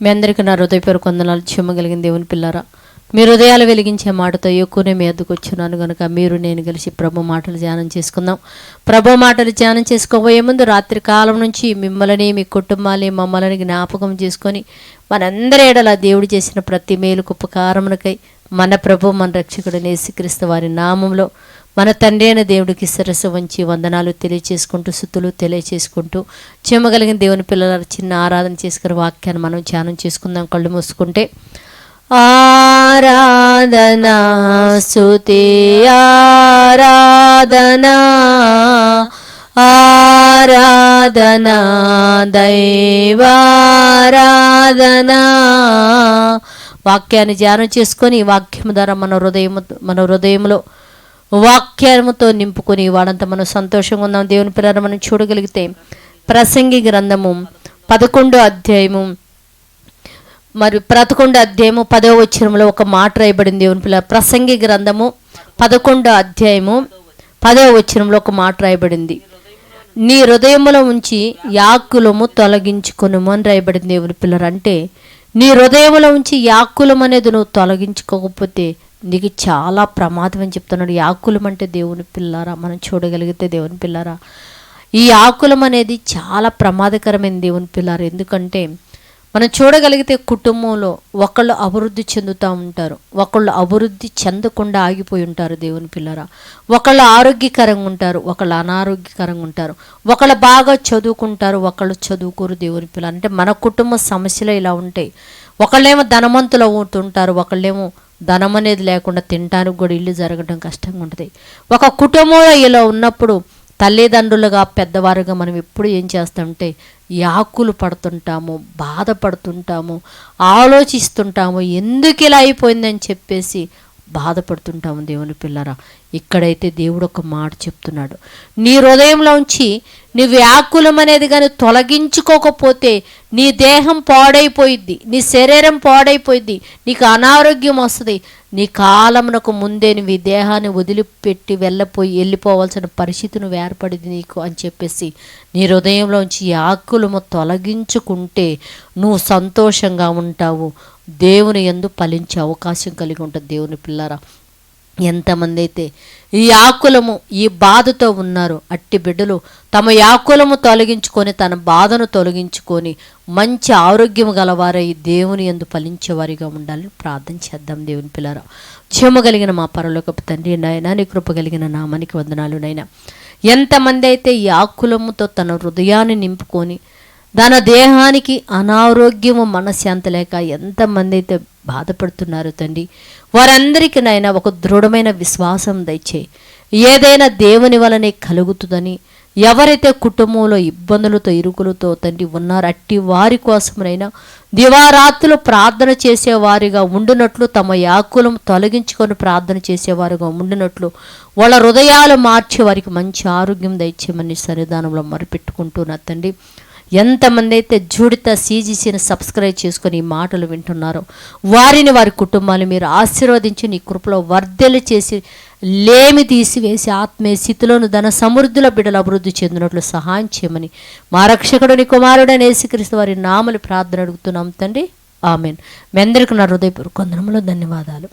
మీ అందరికీ నా హృదయపూర్వక వందనాలు. క్షమగలిగిన దేవుని పిల్లారా, మీ హృదయాలు వెలిగించే మాటతో ఎక్కువనే మీ అద్దకు వచ్చున్నాను కనుక మీరు నేను కలిసి ప్రభు మాటలు ధ్యానం చేసుకుందాం. ప్రభు మాటలు ధ్యానం చేసుకోబోయే ముందు రాత్రి కాలం నుంచి మిమ్మల్ని, మీ కుటుంబాన్ని, మమ్మల్ని జ్ఞాపకం చేసుకొని మనందరి ఎడల దేవుడు చేసిన ప్రతి మేలుకు ఉపకారమునకై మన ప్రభు మన రక్షకుడు యేసుక్రీస్తు వారి నామంలో మన తండ్రి అయిన దేవుడికి శిరస్సు వంచి వందనాలు తెలియచేసుకుంటూ, స్తుతులు తెలియచేసుకుంటూ, చెమ్మగలిగిన దేవుని పిల్లల చిన్న ఆరాధన చేసుకునే వాక్యాన్ని మనం ధ్యానం చేసుకుందాం. కళ్ళు మూసుకుంటే ఆరాధనా స్తుతి ఆరాధనా ఆరాధనా దైవారాధనా. వాక్యాన్ని ధ్యానం చేసుకొని వాక్యం ద్వారా మన హృదయంలో వాక్యముతో నింపుకొని వాడంతా మనం సంతోషంగా ఉందాం. దేవుని పిల్లలు మనం చూడగలిగితే ప్రసంగి గ్రంథము 11వ అధ్యాయము 10వ వచనంలో ఒక మాట రాయబడింది. దేవుని పిల్లలు ప్రసంగి గ్రంథము 11వ అధ్యాయము 10వ వచనంలో ఒక మాట రాయబడింది. నీ హృదయములో ఉంచి యాకులము తొలగించుకొనుము అని రాయబడింది. దేవుని పిల్లలు అంటే నీ హృదయంలో ఉంచి యాకులం అనేది నువ్వు తొలగించుకోకపోతే నీకు చాలా ప్రమాదం అని చెప్తున్నాడు. ఈ ఆకులం అంటే దేవుని పిల్లారా, మనం చూడగలిగితే దేవుని పిల్లారా, ఈ ఆకులం అనేది చాలా ప్రమాదకరమైన దేవుని పిల్లారా. ఎందుకంటే మనం చూడగలిగితే కుటుంబంలో ఒకళ్ళు అభివృద్ధి చెందుతూ ఉంటారు, ఒకళ్ళు అభివృద్ధి చెందకుండా ఆగిపోయి ఉంటారు దేవుని పిల్లారా. ఒకళ్ళు ఆరోగ్యకరంగా ఉంటారు, ఒకళ్ళు అనారోగ్యకరంగా ఉంటారు, ఒకళ్ళు బాగా చదువుకుంటారు, ఒకళ్ళు చదువుకోరు దేవుని పిల్లలు. అంటే మన కుటుంబ సమస్యలు ఇలా ఉంటాయి. ఒకళ్ళేమో ధనవంతులు అవుతుంటారు, ఒకళ్ళేమో ధనం అనేది లేకుండా తినడానికి కూడా ఇల్లు జరగడం కష్టంగా ఉంటుంది. ఒక కుటుంబంలో ఇలా ఉన్నప్పుడు తల్లిదండ్రులుగా పెద్దవారుగా మనం ఎప్పుడు ఏం చేస్తామంటే యాకులు పడుతుంటాము, బాధపడుతుంటాము, ఆలోచిస్తుంటాము, ఎందుకు ఇలా అయిపోయిందని చెప్పేసి బాధపడుతుంటాము దేవుని పిల్లరా. ఇక్కడైతే దేవుడు ఒక మాట చెప్తున్నాడు, నీ హృదయంలో ఉంచి నీ వ్యాకులం అనేది కానీ తొలగించుకోకపోతే నీ దేహం పాడైపోయిద్ది, నీ శరీరం పాడైపోయిద్ది, నీకు అనారోగ్యం వస్తుంది, నీ కాలమునకు ముందే నువ్వు ఈ దేహాన్ని వదిలిపెట్టి వెళ్ళిపోవాల్సిన పరిస్థితి నువ్వు ఏర్పడింది నీకు అని చెప్పేసి నీ హృదయంలోంచి యాకులము తొలగించుకుంటే నువ్వు సంతోషంగా ఉంటావు, దేవుని యందు ఫలించే అవకాశం కలిగి ఉంటుంది దేవుని పిల్లారా. ఎంతమంది అయితే ఈ ఆకులము ఈ బాధతో ఉన్నారు, అట్టి బిడ్డలు తమ యాకులము తొలగించుకొని తన బాధను తొలగించుకొని మంచి ఆరోగ్యం గలవారై దేవుని యందు ఫలించేవారిగా ఉండాలని ప్రార్థన చేద్దాం దేవుని పిల్లారా. క్షేమగలిగిన మా పరలోకపు తండ్రి నాయనా, నీ కృప కలిగిన నామానికి వందనాలు నైనా. ఎంతమంది అయితే ఈ ఆకులముతో తన హృదయాన్ని నింపుకొని తన దేహానికి అనారోగ్యము మనశ్శాంతి లేక ఎంతమంది అయితే బాధపడుతున్నారు తండ్రి, వారందరికీ నాయన ఒక దృఢమైన విశ్వాసం దయచేయి. ఏదైనా దేవుని వలనే కలుగుతుందని, ఎవరైతే కుటుంబంలో ఇబ్బందులతో ఇరుకులతో తండ్రి ఉన్నారో అట్టి వారి కోసమైనా దివారాత్రులు ప్రార్థన చేసేవారిగా ఉండునట్లు, తమ యాకులం తొలగించుకొని ప్రార్థన చేసేవారుగా ఉండునట్లు, వాళ్ళ హృదయాలు మార్చి వారికి మంచి ఆరోగ్యం దయచేయమని సన్నిధానంలో మొరపెట్టుకుంటున్నా తండ్రి. ఎంతమంది అయితే జూడిత CGCని సబ్స్క్రైబ్ చేసుకొని ఈ మాటలు వింటున్నారో వారిని, వారి కుటుంబాన్ని మీరు ఆశీర్వదించి నీ కృపలో వర్ధలు చేసి లేమి తీసివేసి ఆత్మీయ స్థితిలోను ధన సమృద్ధుల బిడ్డలు అభివృద్ధి చెందినట్లు సహాయం చేయమని మా రక్షకుడు నీ కుమారుడైన యేసుక్రీస్తు వారి నామములో ప్రార్థన అడుగుతున్నాం తండ్రి, ఆమెన్. మీ అందరికీ నా హృదయపూర్వక వందనములు, ధన్యవాదాలు.